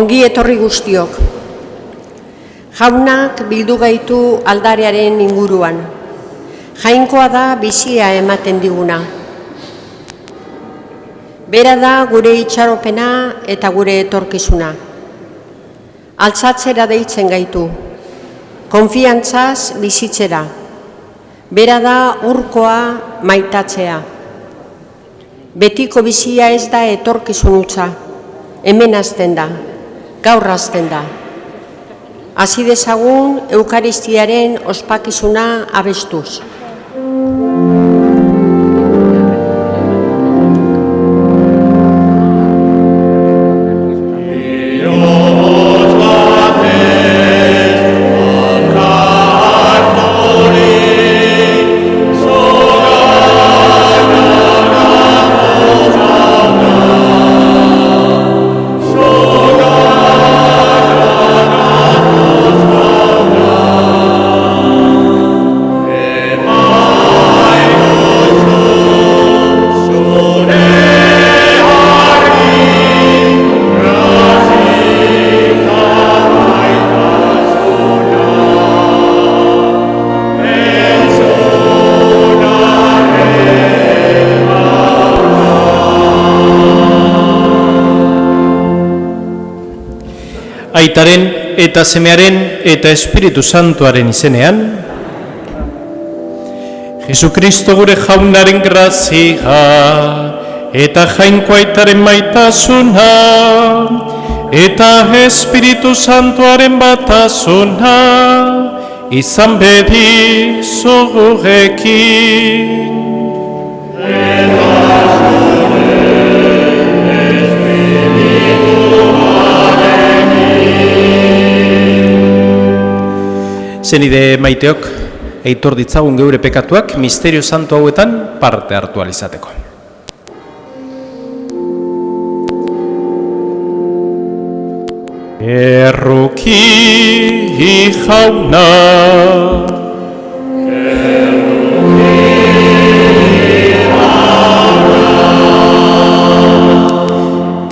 Ongi etorri guztiok. Jaunak bildu gaitu aldarearen inguruan. Jainkoa da bizia ematen diguna. Bera da gure itxaropena eta gure etorkizuna. Altzatzera deitzen gaitu. Konfiantzaz bizitzera. Bera da urkoa maitatzea. Betiko bizia ez da etorkizun hutsa. Hemen hasten da. Gaur hasten da. Hasi dezagun Eukaristiaren ospakizuna abestuz. Aitaren eta Semearen eta Espiritu Santuaren izenean, Jesukristo gure jaunaren grazia eta jainko aitaren maitasuna eta Espiritu Santuaren batasuna izan bedi zugurekin. Zenide maiteok, eitor ditzagun geure pekatuak misterio santu hauetan parte hartu alizateko. Erruki jauna,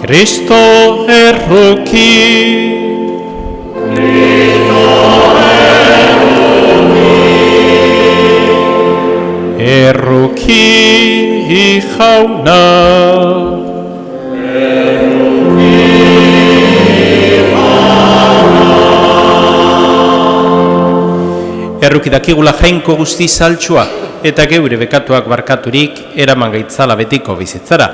Kristo erruki, Erruki jauna, Erruki dakigula jainko guzti saltsua eta geure bekatuak barkaturik eraman gaitzala betiko bizitzara.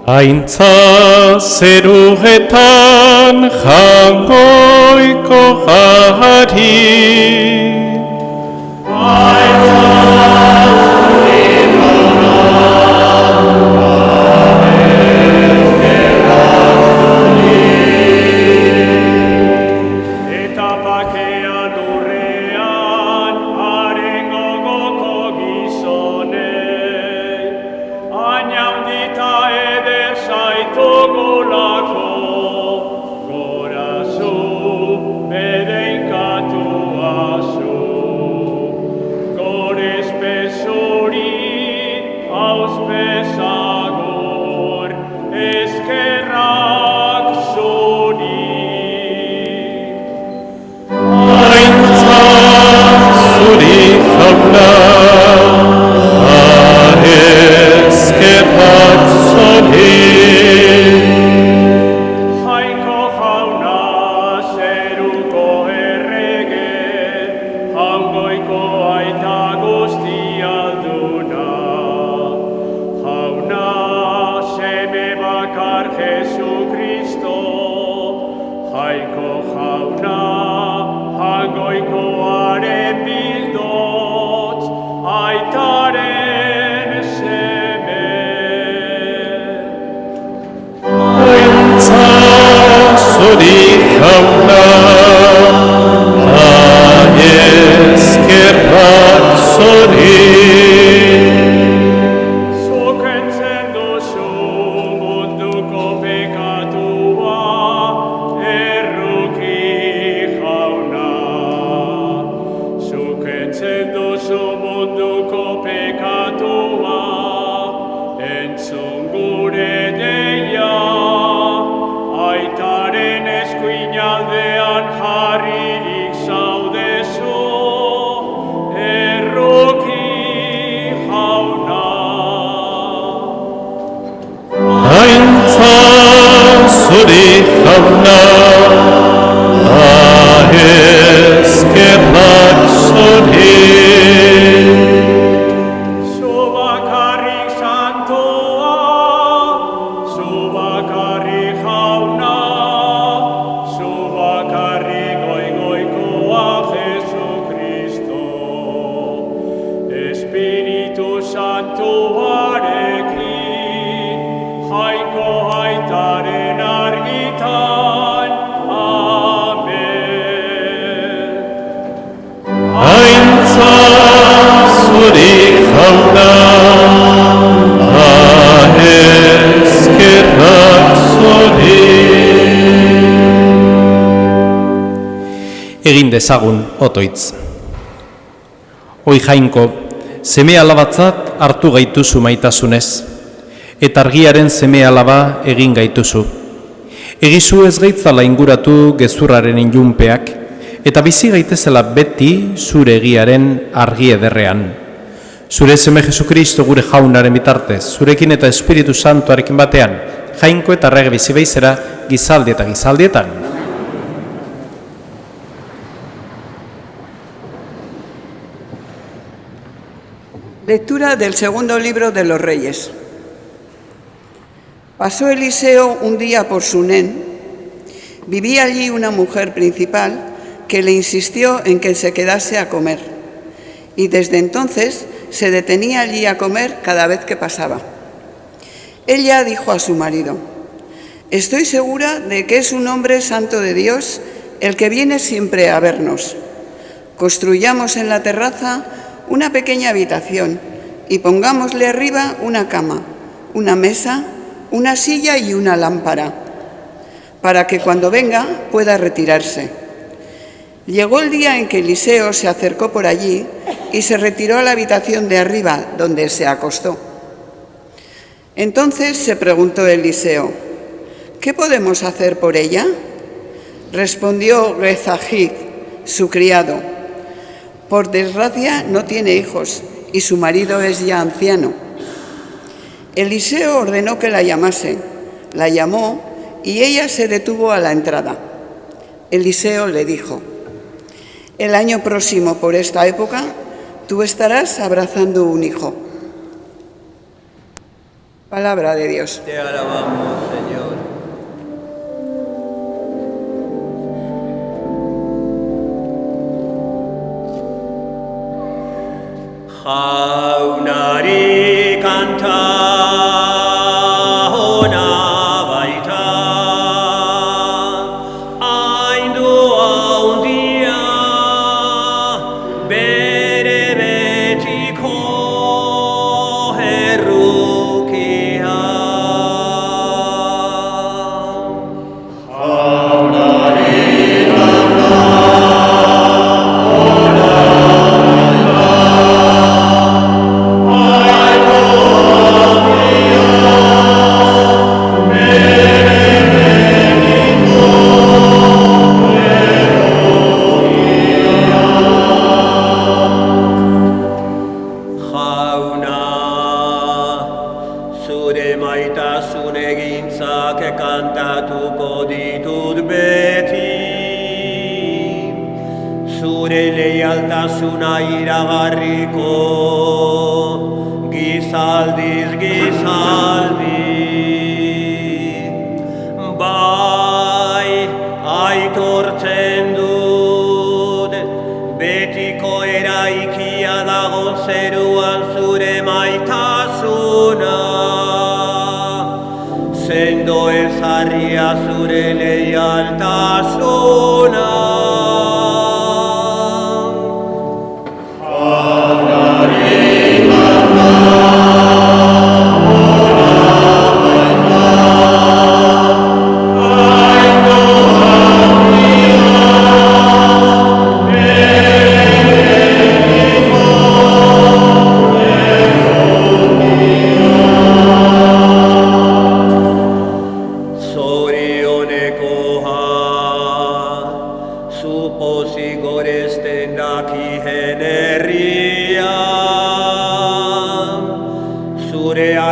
Aintza zeruetan jangoiko gari, eta bakean urrean haren gogoko gizonei, ainaundita eder zaitugulako, gorazu bedeinkatu azu, gorez bezuri hauzpezagur, eskerrak zuri. Aintza zuri jauna, eskerrak zuri. Jainko jauna, zeruko errege, jaungoiko aita guztialduna. Jauna, seme bakar Jesukristo, jainko jauna, jangoikoaren bildotz, aitaren seme. Aintza zuri jauna, eskerrak zuri. Zukentzen duzu munduko pekatua, erruki jauna. Zukentzen duzu munduko pekatua, entzun gure jauna, eskerrak zorik. Zu bakarrik santua, zu bakarrik jauna, zu bakarrik goigoikoa Jesukristo. Espiritu Santuarekin, jainko aitaren argitan, amen. Aintza zurik jauna, eskerrak zorik. Egin dezagun otoitz. Oi jainko, seme alabatzat hartu gaituzu maitasunez, eta argiaren seme alaba egin gaituzu. Egizu ez gaitzala inguratu gezurraren injunpeak, eta bizi gaitezela beti zure egiaren argi ederrean. Zure seme Jesukristo gure jaunaren bitartez, zurekin eta Espiritu Santuarekin batean, jainko eta errege bizi beizera gizaldi eta gizaldietan. Lectura del segundo libro de los Reyes. Pasó Eliseo un día por Sunén. Vivía allí una mujer principal que le insistió en que se quedase a comer, y desde entonces se detenía allí a comer cada vez que pasaba. Ella dijo a su marido: «Estoy segura de que es un hombre santo de Dios el que viene siempre a vernos. Construyamos en la terraza una pequeña habitación y pongámosle arriba una cama, una mesa, una silla y una lámpara, para que cuando venga pueda retirarse». Llegó el día en que Eliseo se acercó por allí y se retiró a la habitación de arriba, donde se acostó. Entonces se preguntó Eliseo: «¿Qué podemos hacer por ella?». Respondió Gezahí, su criado: «Por desgracia no tiene hijos y su marido es ya anciano». Eliseo ordenó que la llamase. La llamó y ella se detuvo a la entrada. Eliseo le dijo: «El año próximo, por esta época, tú estarás abrazando un hijo». Palabra de Dios. Te alabamos, Señor. Jaunari kanta ona baita, aindua handia, bere betiko errukia. Jauna, zure maitasun egintzak kantatuko ditut beti, zure leialtasuna iragarriko gizaldiz gizaldi. Bai, aitortzen dut, betiko eraikia dago zeruan zure maitasuna, sendo ezarria zure leialtasuna.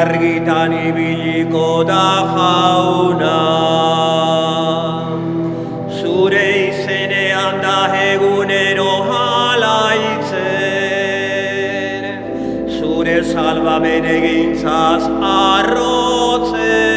argitan ibiliko da jauna. jaunaren egintzaz arrotzen.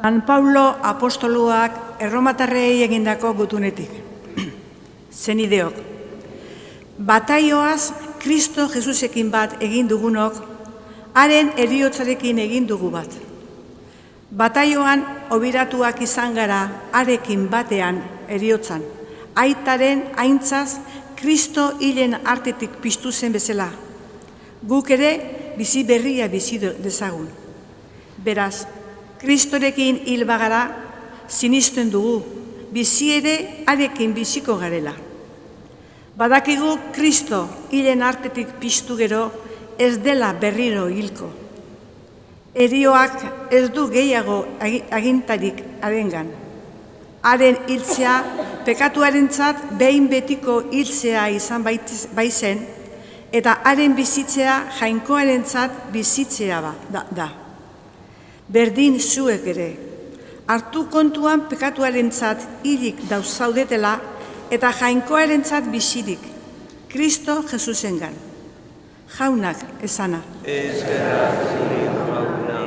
San Paulo apostoluak erromatarrei egindako gutunetik. Zenideok, bataioaz Kristo Jesusekin bat egin dugunok, haren heriotzarekin egin dugu bat. Bataioan obiratuak izan gara harekin batean heriotzan, aitaren aintzaz Kristo hilen artetik piztu zen bezala. Guk ere bizi berria bizi dezagun. Beraz, Kristorekin hil bagara, sinisten dugu, bizi ere harekin biziko garela. Badakigu Kristo hilen artetik piztu gero ez dela berriro hilko. Herioak ez du gehiago agintarik harengan. Haren hiltzea pekatuarentzat behin betiko hiltzea izan baizen, eta haren bizitzea jainkoarentzat bizitzea da. Berdin zuek ere, hartu kontuan pekatuarentzat hilik zaudetela eta jainkoarentzat bizirik, Kristo Jesusengan. Jaunak esana. Eskerrak zuri, jauna.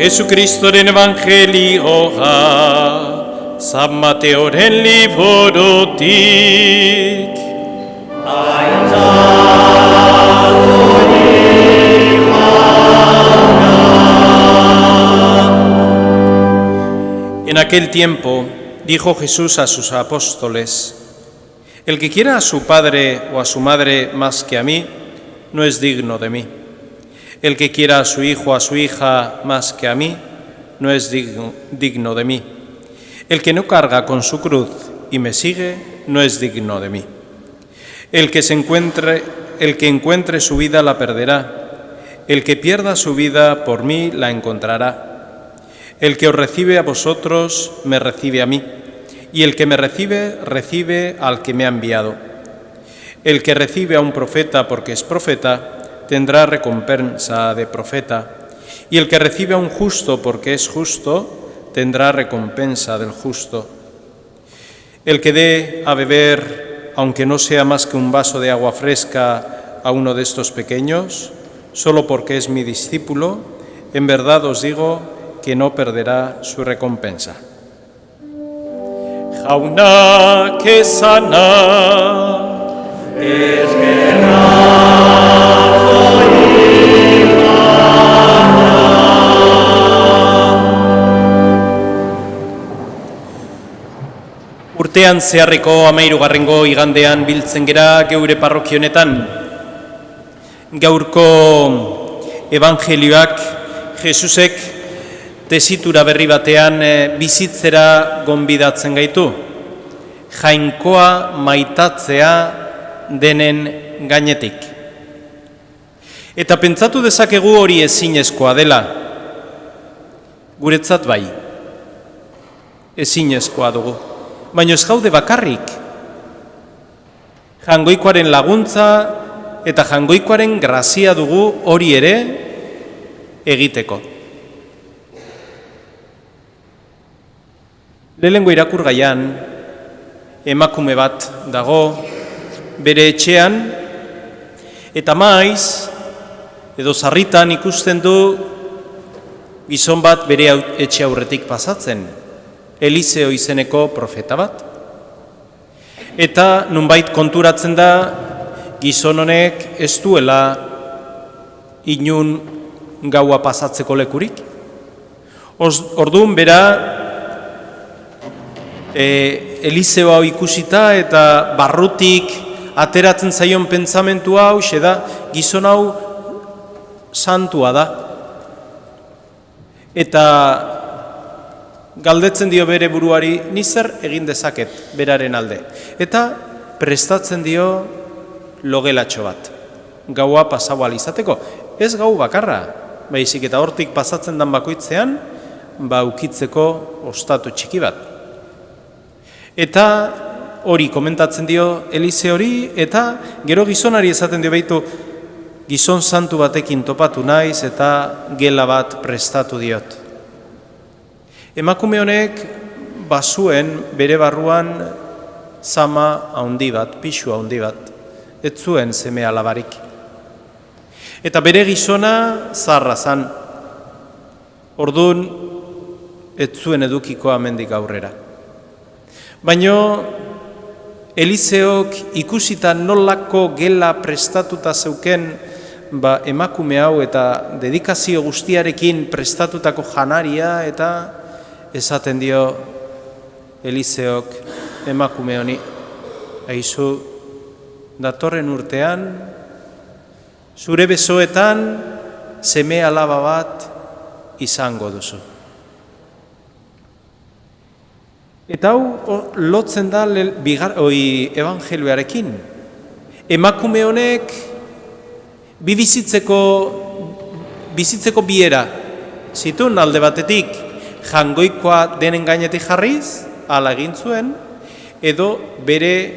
Jesucristoren evangelioa, San Mateoren liburutik. En aquel tiempo dijo Jesús a sus apóstoles: el que quiera a su padre o a su madre más que a mí, no es digno de mí. El que quiera a su hijo o a su hija más que a mí, no es digno de mí. El que no carga con su cruz y me sigue, no es digno de mí. El que encuentre su vida la perderá. El que pierda su vida por mí la encontrará. El que os recibe a vosotros, me recibe a mí. Y el que me recibe, recibe al que me ha enviado. El que recibe a un profeta porque es profeta, tendrá recompensa de profeta, y el que recibe a un justo porque es justo, tendrá recompensa del justo. El que dé a beber, aunque no sea más que un vaso de agua fresca, a uno de estos pequeños, solo porque es mi discípulo, en verdad os digo que no perderá su recompensa. Jauna que sana. Urtean zeharreko 13. igandean biltzen gera geure parrokia honetan. Gaurko evangelioak Jesusek tesitura berri batean bizitzera gonbidatzen gaitu. Jainkoa maitatzea denen gainetik. Eta pentsatu dezakegu hori ezinezkoa dela. Guretzat bai, ezinezkoa dugu. Baina ez gaude bakarrik. Jangoikoaren laguntza eta jangoikoaren grazia dugu hori ere egiteko. Lehenengo irakurgaian emakume bat dago bere etxean eta maiz edo sarritan ikusten du gizon bat bere etxe aurretik pasatzen. Eliseo izeneko profeta bat. Eta nunbait konturatzen da gizon honek ez duela inun gaua pasatzeko lekurik. Orduan bera Eliseo hau ikusita eta barrutik ateratzen zaion pentsamentu hau, da gizon hau santua da. Eta galdetzen dio bere buruari, ni zer egin dezaket beraren alde. Eta prestatzen dio logelatxo bat, gaua pasau izateko. Ez gau bakarra, baizik eta hortik pasatzen dan bakoitzean, ukitzeko ostatu txiki bat. Eta hori komentatzen dio Elise hori, eta gero gizonari esaten dio behitu, gizon santu batekin topatu naiz eta gela bat prestatu diot. Emakume honek bazuen bere barruan zama handi bat, pixu handi bat, ez zuen seme alabarik. Eta bere gizona zarra zan, orduan ez zuen edukiko amendik aurrera. Baina Eliseok ikusita nolako gela prestatuta zeuken emakume hau eta dedikazio guztiarekin prestatutako janaria eta esaten dio Eliseok emakume honi, aizu, datorren urtean, zure besoetan seme alaba bat izango duzu. Eta hau lotzen da evangelioarekin. Emakume honek bizitzeko biera zituen alde batetik, jangoikoa denen gainetik jarriz, hala egin zuen, edo bere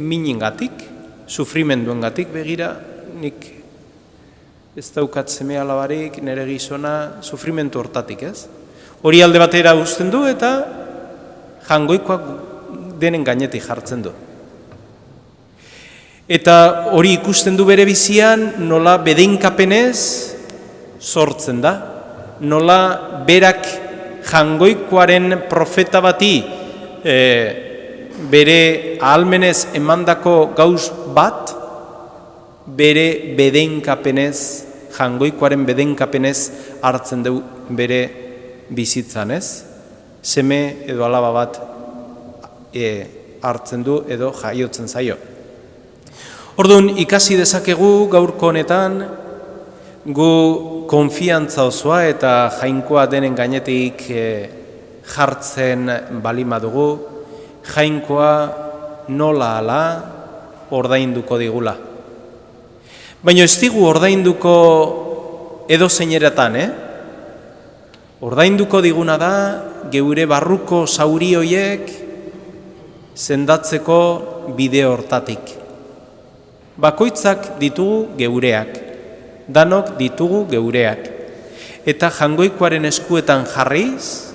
miningatik, sufrimenduengatik begira, nik ez daukat seme alabarik, nire gizona sufrimendu hortatik, ez? Hori alde batera uzten du eta jangoikoak denen gainetik jartzen du. Eta hori ikusten du bere bizian nola bedeinkapenez sortzen da, nola berak jangoikoaren profeta bati bere ahalmenez emandako gauz bat, bere bedeinkapenez, jangoikoaren bedeinkapenez hartzen du bere bizitzan, ez? Seme edo alaba bat hartzen du edo jaiotzen zaio. Orduan, ikasi dezakegu gaurko honetan, gu konfiantza osoa eta jainkoa denen gainetik jartzen balima dugu, jainkoa nola ala ordainduko digula. Baina ez digu ordainduko edo zeineretan, Ordainduko diguna da, geure barruko zauri hoiek sendatzeko bide hortatik. Bakoitzak ditugu geureak, danok ditugu geureak. Eta jangoikoaren eskuetan jarriz,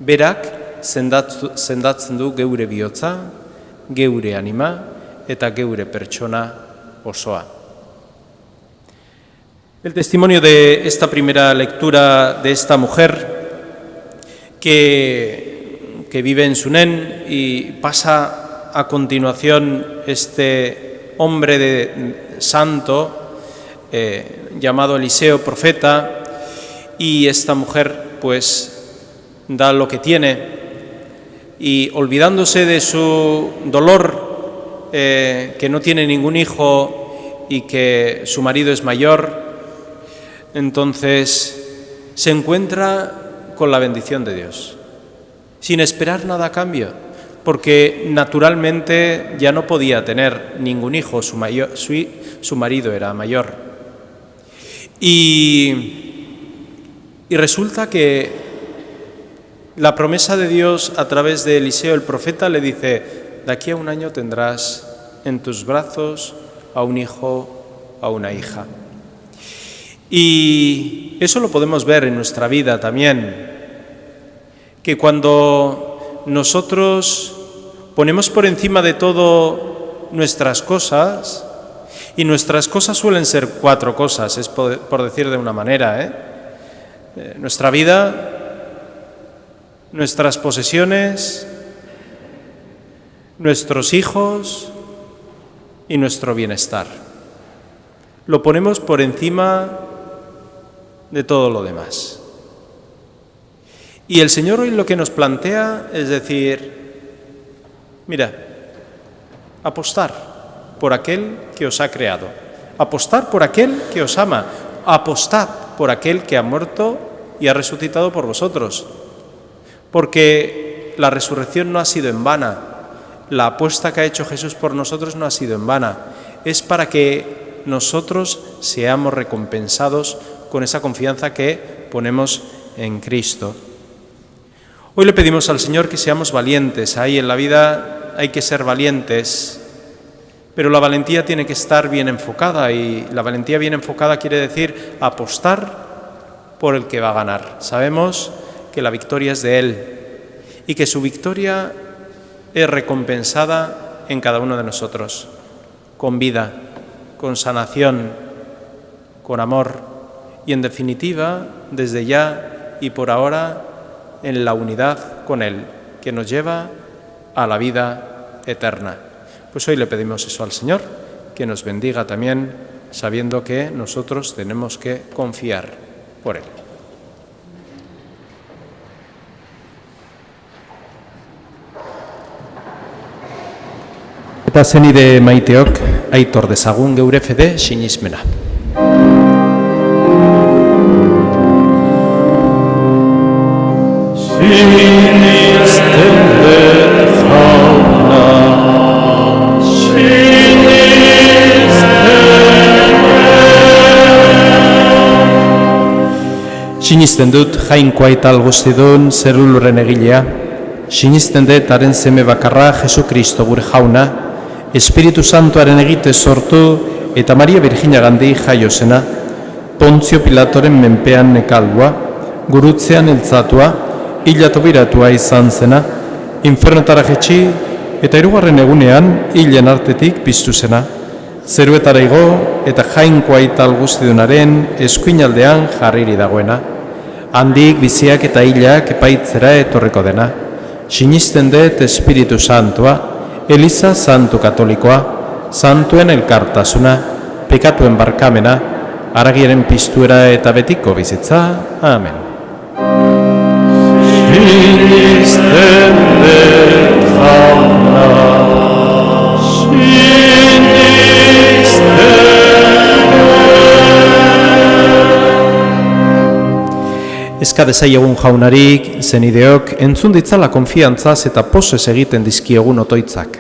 berak sendatzen du geure bihotza, geure anima eta geure pertsona osoa. El testimonio de esta primera lectura de esta mujer que vive en Sunen y pasa a continuación este hombre santo llamado Eliseo, profeta, y esta mujer pues da lo que tiene, y olvidándose de su dolor, que no tiene ningún hijo y que su marido es mayor, entonces se encuentra con la bendición de Dios, sin esperar nada a cambio, porque naturalmente ya no podía tener ningún hijo, su marido era mayor. Y resulta que la promesa de Dios a través de Eliseo el profeta le dice: de aquí a un año tendrás en tus brazos a un hijo, a una hija. Y eso lo podemos ver en nuestra vida también, que cuando nosotros ponemos por encima de todo nuestras cosas, y nuestras cosas suelen ser 4 cosas, es por decir de una manera, nuestra vida, nuestras posesiones, nuestros hijos y nuestro bienestar. Lo ponemos por encima de todo lo demás. Y el Señor hoy lo que nos plantea es decir: mira, apostar por aquel que os ha creado, apostar por aquel que os ama, apostad por aquel que ha muerto y ha resucitado por vosotros. Porque la resurrección no ha sido en vana, la apuesta que ha hecho Jesús por nosotros no ha sido en vana, es para que nosotros seamos recompensados con esa confianza que ponemos en Cristo. Hoy le pedimos al Señor que seamos valientes. Ahí en la vida hay que ser valientes, pero la valentía tiene que estar bien enfocada, y la valentía bien enfocada quiere decir apostar por el que va a ganar. Sabemos que la victoria es de Él y que su victoria es recompensada en cada uno de nosotros, con vida, con sanación, con amor y, en definitiva, desde ya y por ahora, en la unidad con Él, que nos lleva a la vida eterna. Pues hoy le pedimos eso al Señor, que nos bendiga también, sabiendo que nosotros tenemos que confiar por Él. Eta zenide maiteok, aitor dezagun geure fede sinismena. Sinisten dut jainkoa eta guztidun zeru lurren egilea, sinisten dut haren seme bakarra Jesu Kristo gure jauna, Espiritu Santuaren egite sortu eta Maria Virginagandik jaio zena, Pontzio Pilatoren menpean nekaldua, gurutzean eltzatua, hilatu biratua izan zena, infernotara jetxi eta 3. egunean hilen artetik piztu zena, zeruetara igo eta jainkoa eta guztidunaren eskuinaldean jarriri dagoena, handik biziak eta hilak epaitzera etorriko dena, sinisten dut Espiritu Santua, Eliza Santu Katolikoa, Santuen elkartasuna, pekatuen barkamena, haragiaren piztuera eta betiko bizitza. Amen. Sinisten dut jauna, Eska dezaiegun jaunarik, zenideok, entzun ditzala konfiantzaz eta pozez egiten dizkiegun otoitzak.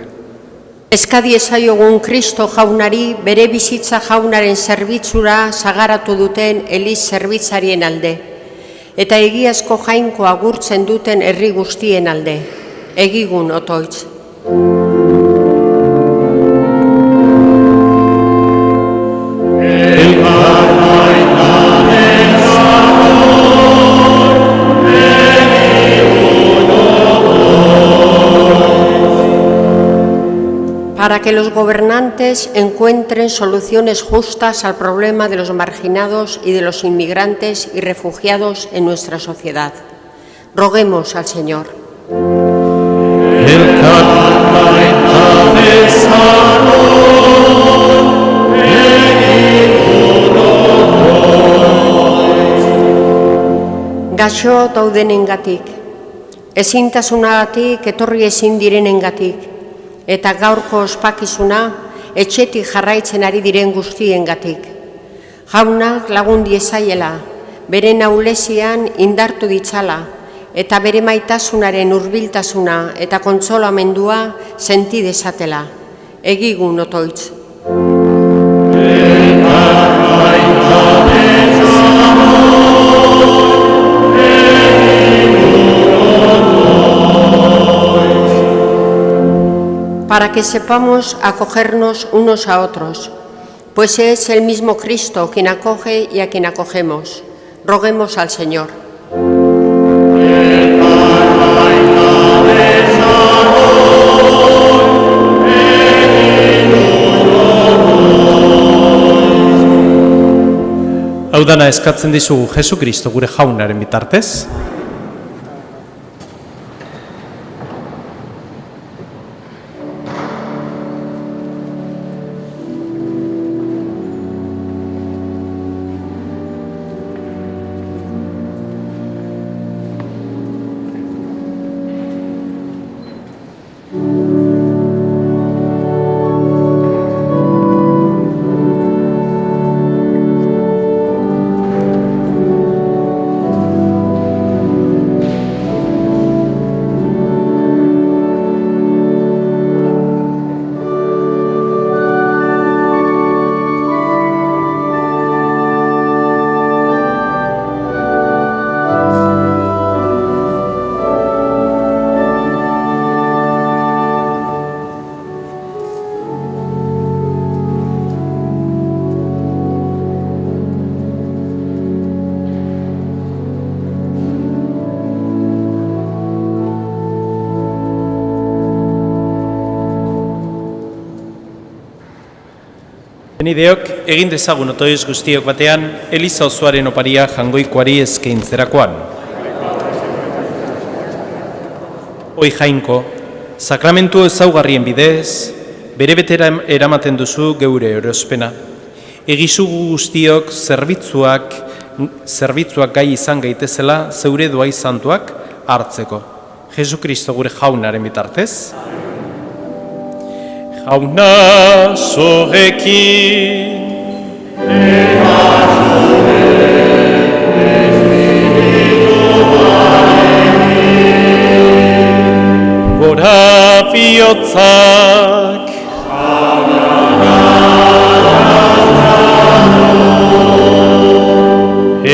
Eska diezaiogun Kristo jaunari bere bizitza jaunaren zerbitzura sagaratu duten Eliz zerbitzarien alde, eta egiazko jainkoa gurtzen duten herri guztien alde. Egigun otoitz. Para que los gobernantes encuentren soluciones justas al problema de los marginados y de los inmigrantes y refugiados en nuestra sociedad. Roguemos al Señor. Gaixo daudenengatik, ezintasunagatik etorri ezin direnengatik, eta gaurko ospakizuna etxetik jarraitzen ari diren guztiengatik. Jaunak lagun diezaiela, bere naulesian indartu ditzala, eta bere maitasunaren hurbiltasuna eta kontsolamendua senti dezatela. Egigun otoitz. Para que sepamos acogernos unos a otros, pues es el mismo Cristo quien acoge y a quien acogemos. Roguemos al Señor. Hau dana eskatzen dizugu Jesukristo gure jaunaren bitartez. Benideok, egin dezagun otoiz guztiok batean, Eliza osoaren oparia jangoikoari eskaintzerakoan. Hoi Jainko, sakramentu ezaugarrien bidez, bere betera eramaten duzu geure erospena. Egizu guztiok zerbitzuak gai izan gaitezela zeure doai santuak hartzeko. Jesukristo gure jaunaren bitartez. Jauna zorekin gora bihotzak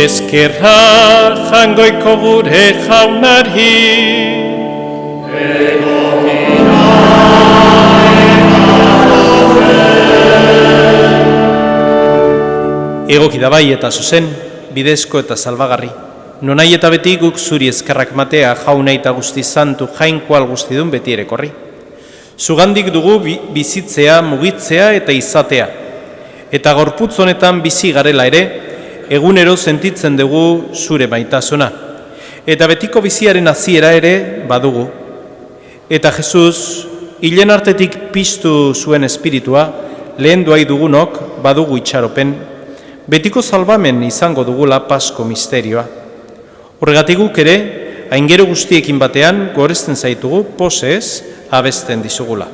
eskerra jangoiko gure jaunari egoki da bai eta zuzen, bidezko eta salbagarri. Nonai eta beti guk zuri eskerrak matea jauna eta guzti santu jainkoal guztidun beti ere korri. Zugandik dugu bizitzea, mugitzea eta izatea. Eta gorputz honetan bizi garela ere, egunero sentitzen dugu zure maitasuna. Eta betiko biziaren hasiera ere badugu. Eta Jesus, hilen artetik piztu zuen espiritua, lehen duai dugunok badugu itxaropen, betiko salbamen izango dugula Pasko misterioa. Horregatik guk ere, aingero guztiekin batean, goresten zaitugu posez abesten dizugula.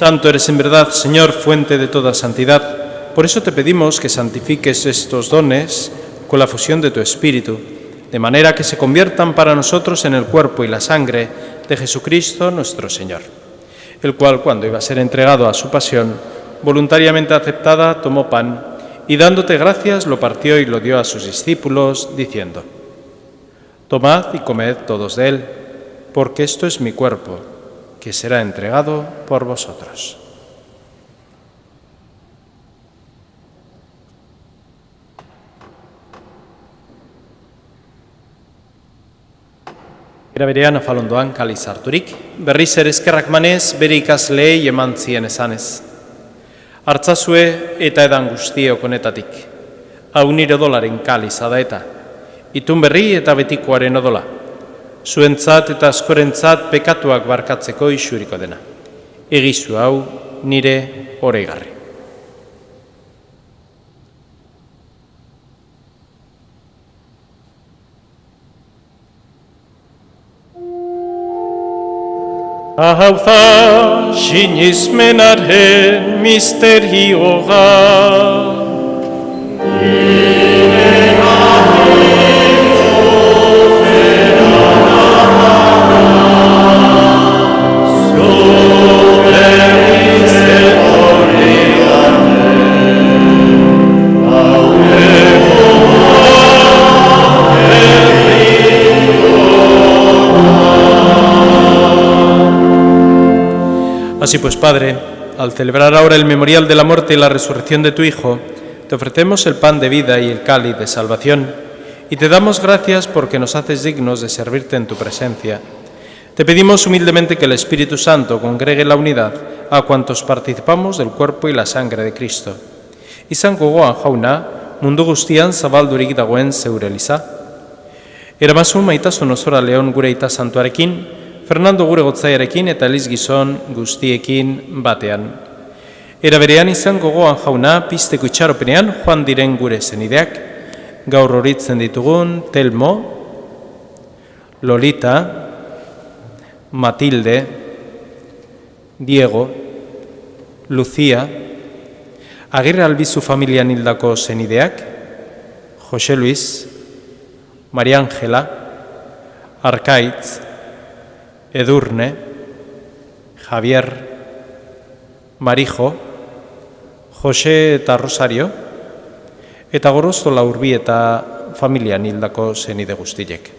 Santo eres en verdad, Señor, fuente de toda santidad. Por eso te pedimos que santifiques estos dones con la fusión de tu Espíritu, de manera que se conviertan para nosotros en el cuerpo y la sangre de Jesucristo nuestro Señor, el cual, cuando iba a ser entregado a su pasión, voluntariamente aceptada, tomó pan y, dándote gracias, lo partió y lo dio a sus discípulos, diciendo: Tomad y comed todos de él, porque esto es mi cuerpo, que será entregado por vosotros. Era berean afalondoan kaliz harturik, berriz ere eskerrak manez bere ikasleei eman zien esanez: Hartzazue eta edan guztiok honetatik, hau nire odolaren kaliza da eta, itun berri eta betikoaren odola, zuentzat eta askorentzat pekatuak barkatzeko isuriko dena. Egizu hau nire oreigarri. Hau da sinismenaren misterioa. Así pues, Padre, al celebrar ahora el memorial de la muerte y la resurrección de tu Hijo, te ofrecemos el pan de vida y el cáliz de salvación, y te damos gracias porque nos haces dignos de servirte en tu presencia. Te pedimos humildemente que el Espíritu Santo congregue la unidad a cuantos participamos del cuerpo y la sangre de Cristo. Izan gogoan jauna, mundu guztian zabaldurik dagoen zeure eliza. Eramasun maitasun osora Leon gure aita santuarekin, Fernando gure gotzaiarekin eta Eliz gizon guztiekin batean. Era berean izan gogoan jauna pizteko itxaropenean joan diren gure zenideak, gaur horitzen ditugun Telmo, Lolita, Matilde, Diego, Lucía, Agirre Albizu familian hildako zenideak, Jose Luis, Maria Ángela, Arkaitz, Edurne, Javier, Marijo, Jose eta Rosario, eta Goroztola Urbi eta familian hildako zenide guztiek.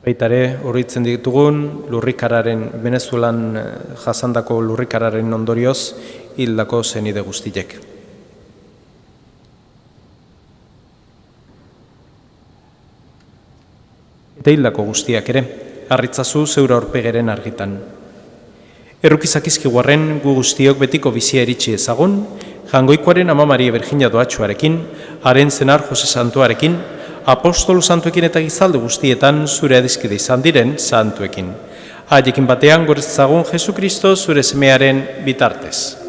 Baitare, oroitzen ditugun lurrikararen, Venezuelan jasandako lurrikararen ondorioz hildako zenide guztiek. Eta hildako guztiak ere, harritzazu zeura aurpegeren argitan. Errukizakizkiguarren gu guztiok betiko bizia eritsi ezagun, Jangoikoaren Ama Maria Virginia doatxoarekin, haren zenar Jose Santuarekin, apostolu santuekin eta gizalde guztietan zure adizkide izan diren santuekin. Haiekin batean goretzagun Jesukristo zure semearen bitartez.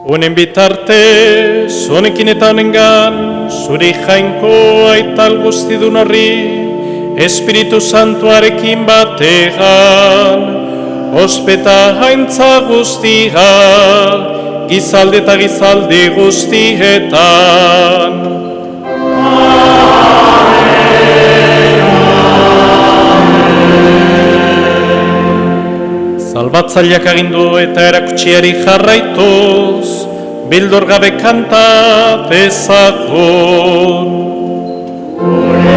Honen bitartez, honekin eta honengan, zure jainko aital guztidun horri, Espiritu Santuarekin bategan, ospeta haintza guztia, gizalde eta gizalde guztietan. Salbatzaileak agindu eta erakutsiari jarraituz, bildor gabe kanta dezagun. Amen.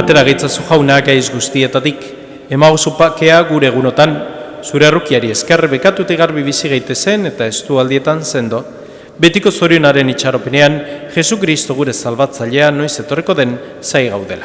Atera gaitzazu jauna gaiz guztietatik, emagozu pakea gure egunotan, zure arrukiari esker bekatute garbi bizi gaitezen eta estu aldietan zendo, betiko zorionaren itxaropenean, Jesu Kristo gure salbatzailea noiz etorreko den zai gaudela.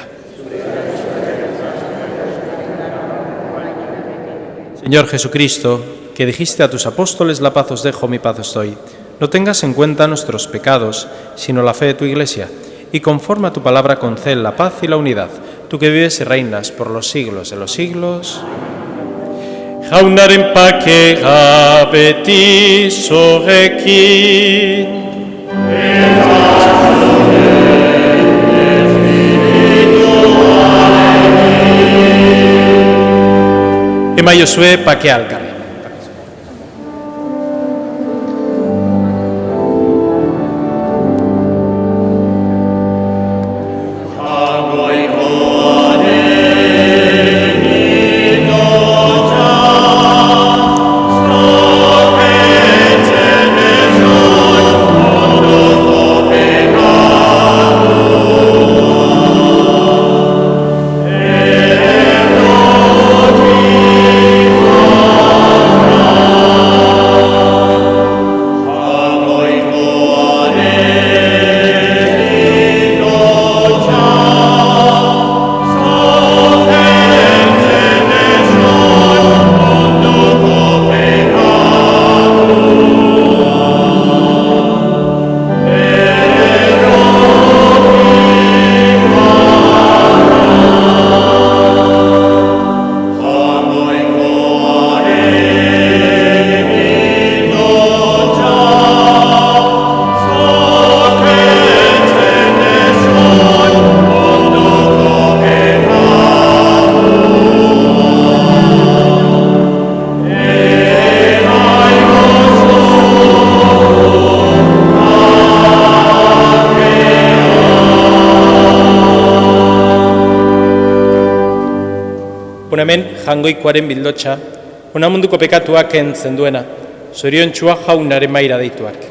Señor Jesucristo, que dijiste a tus apóstoles, la paz os dejo, mi paz os doy, no tengas en cuenta nuestros pecados, sino la fe de tu Iglesia, y conforme a tu palabra concede la paz y la unidad, tú que vives y reinas por los siglos de los siglos. Jaunaren pakea beti zorekin. Emaiozue pakea alkarri. Hemen jangoikoaren bildotxa, ona munduko pekatuak kentzen duena, zoriontxua jaunaren maira deituak.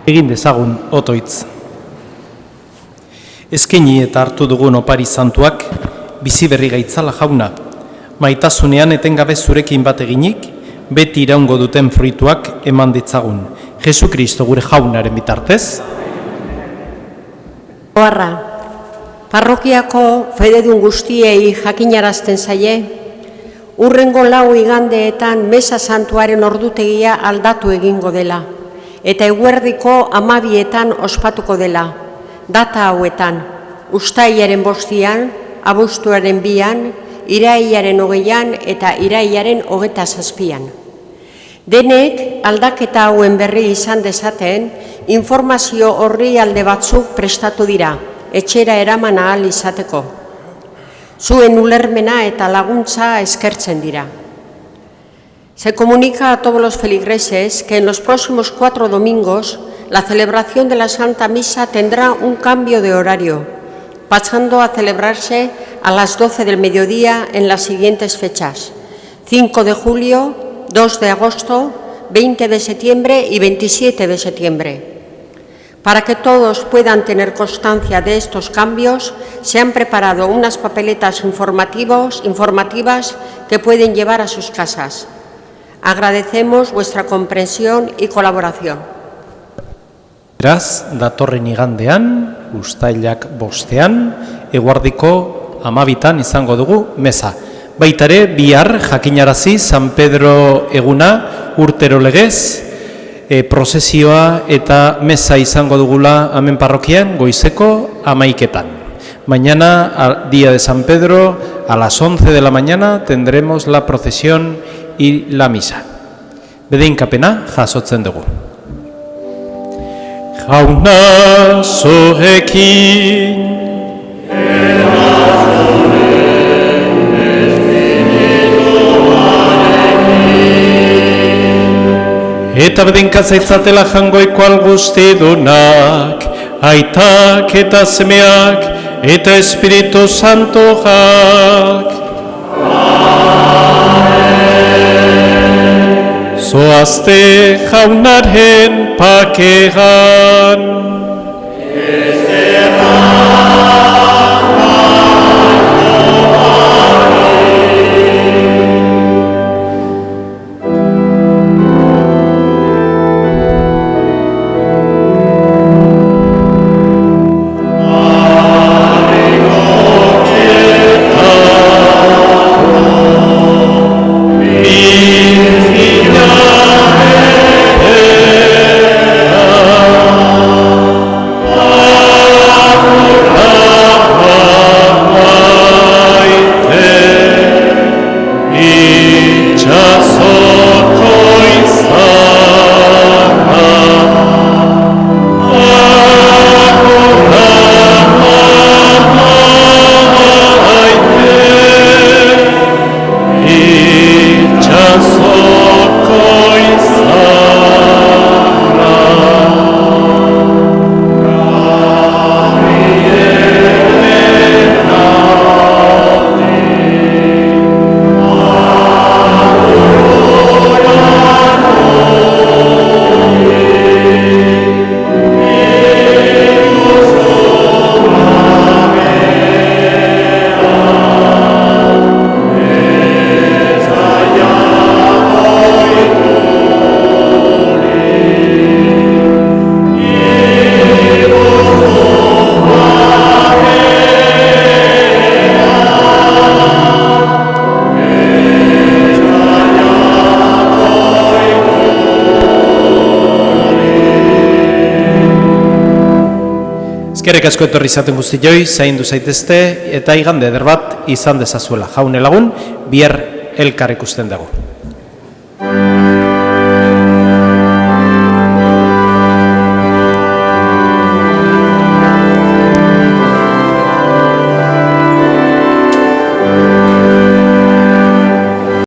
Egin dezagun otoitz. Eskaini eta hartu dugun opari santuak, bizi berri gaitzala jauna, maitasunean etengabe zurekin bat eginik, beti iraungo duten fruituak eman ditzagun. Jesu Kristo gure jaunaren bitartez. Oharra, parrokiako fededun guztiei jakinarazten zaie, urrengo 4 igandeetan mesa santuaren ordutegia aldatu egingo dela, eta eguerdiko 12etan ospatuko dela, data hauetan, uztailaren 5, abuztuaren 2, irailaren 20 eta irailaren 27. Denek aldaketa hauen berri izan dezaten, informazio orrialde batzuk prestatu dira, etxera eraman ahal izateko. Zuen ulermena eta laguntza eskertzen dira. Se comunica a todos los feligreses que en los próximos 4 domingos la celebración de la Santa Misa tendrá un cambio de horario, pasando a celebrarse a las 12 del mediodía en las siguientes fechas: 5 de julio, 2 de agosto, 20 de septiembre y 27 de septiembre. Para que todos puedan tener constancia de estos cambios, se han preparado unas papeletas informativas que pueden llevar a sus casas. Agradecemos vuestra comprensión y colaboración. Beraz, datorren igandean, uztailak 5, eguerdiko 12 izango dugu mesa. Baitare, bihar jakinarazi San Pedro eguna urtero legez, prozesioa eta mesa izango dugula hemen parrokian goizeko 11etan. Mañana, día de San Pedro, a las 11 de la mañana tendremos la procesión y la misa. Bedeinkapena jasotzen dugu. Jauna zurekin eta bedeinkatza itzatela jangoiko alguztidunak, aitak eta semeak eta Espiritu Santoak. Zoazte jaunaren pakegan. Eskerrik asko etorri izaten guztioi, zaindu zaitezte eta igande eder bat izan dezazuela. Jaune lagun, bihar elkar ikusten dago.